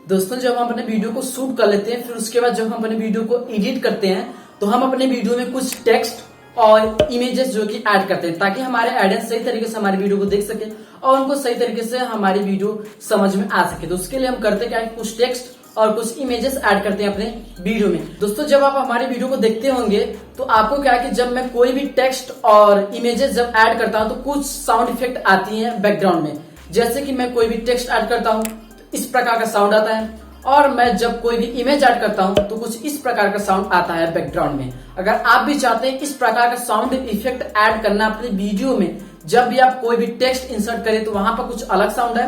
दोस्तों जब हम अपने वीडियो को शूट कर लेते हैं, फिर उसके बाद जब हम अपने वीडियो को एडिट करते हैं तो हम अपने वीडियो में कुछ टेक्स्ट और इमेजेस जो कि ऐड करते हैं, ताकि हमारे ऑडियंस सही तरीके से हमारी वीडियो को देख सके और उनको सही तरीके से हमारी वीडियो समझ में आ सके। तो उसके लिए हम करते क्या है, कुछ टेक्स्ट और कुछ इमेजेस ऐड करते हैं अपने वीडियो में। दोस्तों जब आप हमारे वीडियो को देखते होंगे तो आपको क्या है कि जब मैं कोई भी टेक्स्ट और इमेजेस जब ऐड करता हूं तो कुछ साउंड इफेक्ट आती हैं बैकग्राउंड में। जैसे कि मैं कोई भी टेक्स्ट ऐड करता हूं इस प्रकार का साउंड आता है, और मैं जब कोई भी इमेज ऐड करता हूं तो कुछ इस प्रकार का साउंड आता है बैकग्राउंड में। अगर आप भी चाहते हैं इस प्रकार का साउंड इफेक्ट ऐड करना अपने वीडियो में, जब भी आप कोई भी टेक्स्ट इंसर्ट करें तो वहां पर कुछ अलग साउंड है,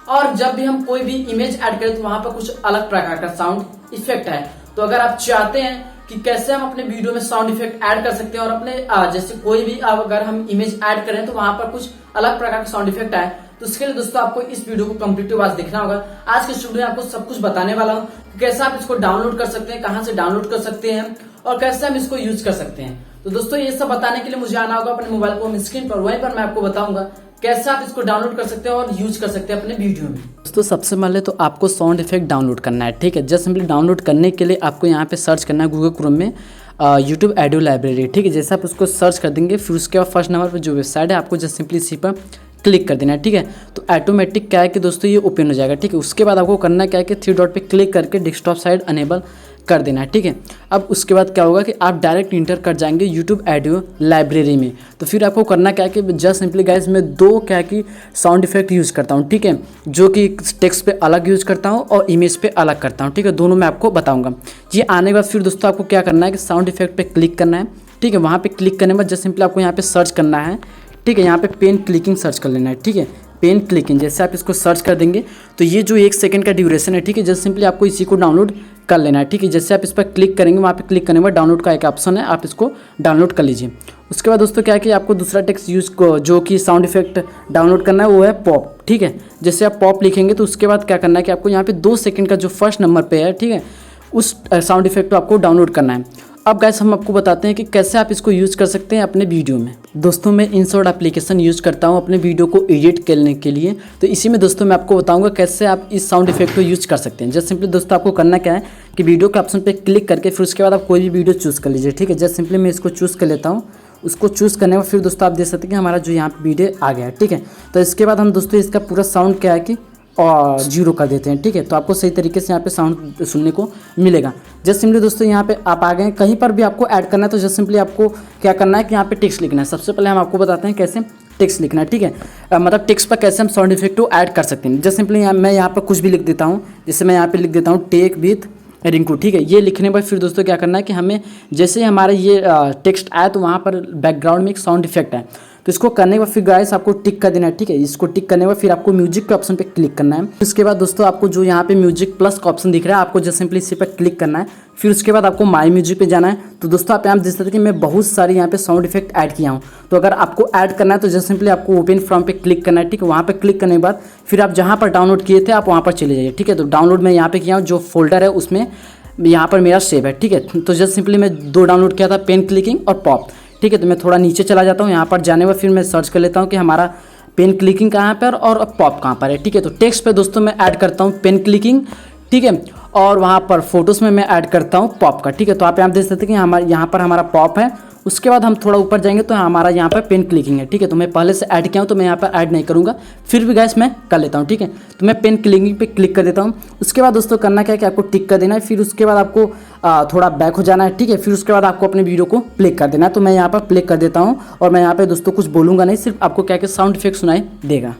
और जब भी हम कोई भी इमेज ऐड करें तो वहां पर कुछ अलग प्रकार का साउंड इफेक्ट है। तो अगर आप चाहते हैं कि कैसे हम अपने वीडियो में साउंड इफेक्ट ऐड कर सकते हैं और अपने जैसे कोई भी अगर हम इमेज ऐड करें तो वहां पर कुछ अलग प्रकार का साउंड इफेक्ट आए, तो उसके लिए दोस्तों आपको इस वीडियो को कंप्लीट वाच देखना होगा। आज के वीडियो में आपको सब कुछ बताने वाला हूँ कि कैसे आप इसको डाउनलोड कर सकते हैं, कहां से डाउनलोड कर सकते हैं और कैसे हम इसको यूज कर सकते हैं। तो दोस्तों ये सब बताने के लिए मुझे आना होगा अपने मोबाइल को स्क्रीन पर, वहीं पर मैं आपको बताऊंगा कैसे आप इसको डाउनलोड कर सकते हैं और यूज कर सकते हैं अपने वीडियो में। दोस्तों सबसे पहले तो आपको साउंड इफेक्ट डाउनलोड करना है, ठीक है। जस्ट सिंपली डाउनलोड करने के लिए आपको यहाँ पे सर्च करना है गूगल क्रोम में यूट्यूब ऑडियो लाइब्रेरी, ठीक है। जैसे आप उसको सर्च कर देंगे फिर उसके बाद फर्स्ट नंबर पर जो वेबसाइट है आपको जस्ट सिंपली इसी पर क्लिक कर देना है, ठीक है। तो ऑटोमेटिक क्या है कि दोस्तों ये ओपन हो जाएगा, ठीक है। उसके बाद आपको करना क्या है कि 3 डॉट पे क्लिक करके डेस्कटॉप साइड अनेबल कर देना है, ठीक है। अब उसके बाद क्या होगा कि आप डायरेक्ट इंटर कर जाएंगे यूट्यूब ऑडियो लाइब्रेरी में। तो फिर आपको करना क्या है कि जस्ट सिंपली गाइस मैं 2 क्या है कि साउंड इफेक्ट यूज़ करता हूँ, ठीक है, जो कि टेक्स्ट पे अलग यूज़ करता हूँ और इमेज पे अलग करता हूँ, ठीक है। दोनों मैं आपको बताऊँगा। ये आने के बाद फिर दोस्तों आपको क्या करना है कि साउंड इफेक्ट पर क्लिक करना है, ठीक है। वहाँ पर क्लिक करने के बाद जस्ट सिंपली आपको यहाँ पर सर्च करना है, ठीक है। यहाँ पे पेन क्लिकिंग सर्च कर लेना है, ठीक है। पेन क्लिकिंग जैसे आप इसको सर्च कर देंगे तो ये जो 1 सेकंड का ड्यूरेशन है, ठीक है, जस्ट सिंपली आपको इसी को डाउनलोड कर लेना है, ठीक है। जैसे आप इस पर क्लिक करेंगे वहाँ पे क्लिक करने के बाद डाउनलोड का एक ऑप्शन है, आप इसको डाउनलोड कर लीजिए। उसके बाद दोस्तों क्या है कि आपको दूसरा टेक्स्ट यूज जो कि साउंड इफेक्ट डाउनलोड करना है वो है पॉप, ठीक है। जैसे आप पॉप लिखेंगे तो उसके बाद क्या करना है कि आपको यहाँ पे 2 सेकंड का जो फर्स्ट नंबर पे है, ठीक है, उस साउंड इफेक्ट को आपको डाउनलोड करना है। अब गाइस हम आपको बताते हैं कि कैसे आप इसको यूज़ कर सकते हैं अपने वीडियो में। दोस्तों मैं InShot एप्लीकेशन यूज़ करता हूं अपने वीडियो को एडिट करने के लिए, तो इसी में दोस्तों मैं आपको बताऊंगा कैसे आप इस साउंड इफेक्ट को यूज़ कर सकते हैं। जस्ट सिंपली दोस्तों आपको करना क्या है कि वीडियो के ऑप्शन पे क्लिक करके फिर उसके बाद आप कोई भी वीडियो चूज़ कर लीजिए, ठीक है। जस्ट सिंपली मैं इसको चूज़ कर लेता हूँ। उसको चूज़ करने में फिर दोस्तों आप देख सकते हैं कि हमारा जो यहाँ पर वीडियो आ गया है, ठीक है। तो इसके बाद हम दोस्तों इसका पूरा साउंड क्या है कि और 0 कर देते हैं, ठीक है। तो आपको सही तरीके से यहाँ पे साउंड सुनने को मिलेगा। जस्ट सिंपली दोस्तों यहाँ पे आप आ गए, कहीं पर भी आपको ऐड करना है तो जस्ट सिंपली आपको क्या करना है कि यहाँ पे टेक्स्ट लिखना है। सबसे पहले हम आपको बताते हैं कैसे टेक्स्ट लिखना है, ठीक है। मतलब टेक्स्ट पर कैसे हम साउंड इफेक्ट को ऐड कर सकते हैं। जस्ट सिंपली मैं यहाँ पर कुछ भी लिख देता हूँ, जैसे मैं यहाँ पर लिख देता हूँ टेक विथ रिंकू, ठीक है। ये लिखने पर फिर दोस्तों क्या करना है कि हमें जैसे ही हमारा ये टेक्स्ट आया तो वहाँ पर बैकग्राउंड में एक साउंड इफेक्ट है, तो इसको करने के बाद फिर गाइस आपको टिक कर देना है, ठीक है। इसको टिक करने के बाद फिर आपको म्यूजिक के ऑप्शन पे क्लिक करना है। उसके बाद दोस्तों आपको जो यहाँ पे म्यूजिक प्लस का ऑप्शन दिख रहा है आपको जस्ट सिंपली इसी पर क्लिक करना है। फिर उसके बाद आपको माई म्यूजिक पे जाना है। तो दोस्तों आप यहाँ देख सकते हैं कि मैं बहुत सारी यहाँ पे साउंड इफेक्ट ऐड किया हूँ। तो अगर आपको ऐड करना है तो जस्ट सिंपली आपको ओपन फ्रॉम पे क्लिक करना है, ठीक है। वहाँ पर क्लिक करने के बाद फिर आप जहाँ पर डाउनलोड किए थे आप वहाँ पर चले जाइए, ठीक है। तो डाउनलोड मैं यहाँ पे किया हूँ, जो फोल्डर है उसमें यहाँ पर मेरा सेव है, ठीक है। तो जस्ट सिंपली मैं 2 डाउनलोड किया था, पेन क्लिकिंग और पॉप, ठीक है। तो मैं थोड़ा नीचे चला जाता हूँ, यहाँ पर जाने में फिर मैं सर्च कर लेता हूँ कि हमारा पेन क्लिकिंग कहाँ पर और पॉप कहाँ पर है, ठीक है। तो टेक्स्ट पे दोस्तों मैं ऐड करता हूँ पेन क्लिकिंग, ठीक है, और वहाँ पर फोटोज़ में मैं ऐड करता हूँ पॉप का, ठीक है। तो आप यहाँ देख सकते हैं कि हमारे यहाँ पर हमारा पॉप है। उसके बाद हम थोड़ा ऊपर जाएंगे तो हमारा यहाँ पर पेन क्लिकिंग है, ठीक है। तो मैं पहले से ऐड किया हूँ तो मैं यहाँ पर ऐड नहीं करूँगा, फिर भी गाइस मैं कर लेता हूँ, ठीक है। तो मैं पेन क्लिकिंग पे क्लिक कर देता हूँ। उसके बाद दोस्तों करना क्या है कि आपको टिक कर देना है। फिर उसके बाद आपको थोड़ा बैक हो जाना है, ठीक है। फिर उसके बाद आपको अपने वीडियो को प्ले कर देना है। तो मैं यहाँ पर प्ले कर देता हूँ और मैं यहाँ पर दोस्तों कुछ बोलूँगा नहीं, सिर्फ आपको क्या क्या साउंड इफेक्ट सुनाई देगा।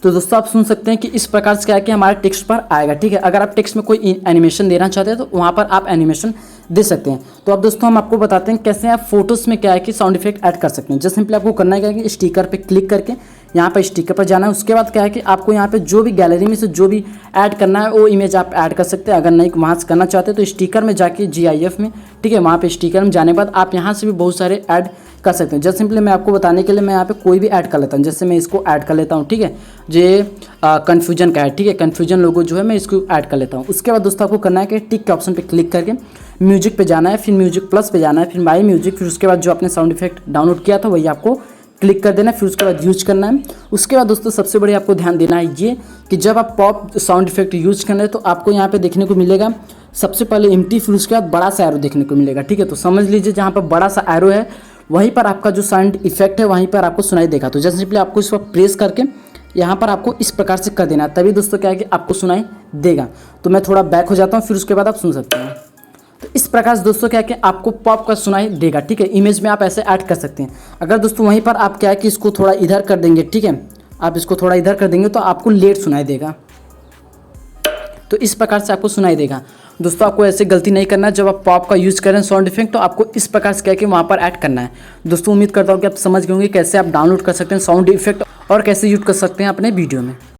तो दोस्तों आप सुन सकते हैं कि इस प्रकार से क्या है कि हमारे टेक्स्ट पर आएगा, ठीक है। अगर आप टेक्स्ट में कोई एनिमेशन देना चाहते हैं तो वहाँ पर आप एनिमेशन दे सकते हैं। तो अब दोस्तों हम आपको बताते हैं कैसे आप फोटोज़ में क्या है कि साउंड इफेक्ट ऐड कर सकते हैं। जस्ट सिंपली आपको करना है कि स्टिकर पे क्लिक करके यहाँ पर स्टिकर पर जाना है। उसके बाद क्या है कि आपको यहाँ पे जो भी गैलरी में से जो भी ऐड करना है वो इमेज आप ऐड कर सकते हैं। अगर नहीं वहाँ से करना चाहते हैं तो स्टिकर में जाके GIF में, ठीक है, वहाँ पे स्टिकर में जाने के बाद आप यहाँ से भी बहुत सारे ऐड कर सकते हैं। जस्ट सिंपली मैं आपको बताने के लिए मैं यहाँ पे कोई भी ऐड कर लेता हूँ। जैसे मैं इसको ऐड कर लेता हूँ, ठीक है, ये कन्फ्यूजन का है, ठीक है, कन्फ्यूजन लोगो जो है मैं इसको ऐड कर लेता हूँ। उसके बाद दोस्तों आपको करना है कि टिक के ऑप्शन पे क्लिक करके म्यूजिक पे जाना है, फिर म्यूजिक प्लस पे जाना है, फिर माई म्यूजिक, फिर उसके बाद जो आपने साउंड इफेक्ट डाउनलोड किया था वही आपको क्लिक कर देना, फिर उसके बाद यूज करना है। उसके बाद दोस्तों सबसे बड़ी आपको ध्यान देना है ये कि जब आप पॉप साउंड इफेक्ट यूज कर रहे हैं तो आपको यहाँ पे देखने को मिलेगा सबसे पहले एम्प्टी, फिर उसके बाद बड़ा सा एरो देखने को मिलेगा, ठीक है। तो समझ लीजिए जहाँ पर बड़ा सा एरो है वहीं पर आपका जो साउंड इफेक्ट है वहीं पर आपको सुनाई देगा। तो जस्ट सिंपली आपको इस वक्त प्रेस करके यहाँ पर आपको इस प्रकार से कर देना है, तभी दोस्तों क्या है कि आपको सुनाई देगा। तो मैं थोड़ा बैक हो जाता हूँ, फिर उसके बाद आप सुन सकते हैं। तो इस प्रकार से दोस्तों क्या है कि आपको पॉप का सुनाई देगा, ठीक है। इमेज में आप ऐसे ऐड कर सकते हैं। अगर दोस्तों वहीं पर आप क्या है कि इसको थोड़ा इधर कर देंगे, ठीक है, आप इसको थोड़ा इधर कर देंगे तो आपको लेट सुनाई देगा। तो इस प्रकार से आपको सुनाई देगा। दोस्तों आपको ऐसे गलती नहीं करना है, जब आप पॉप का यूज़ करें साउंड इफेक्ट तो आपको इस प्रकार से क्या है कि वहाँ पर ऐड करना है। दोस्तों उम्मीद करता हूँ कि आप समझ गए होंगे कैसे आप डाउनलोड कर सकते हैं साउंड इफेक्ट और कैसे यूज कर सकते हैं अपने वीडियो में।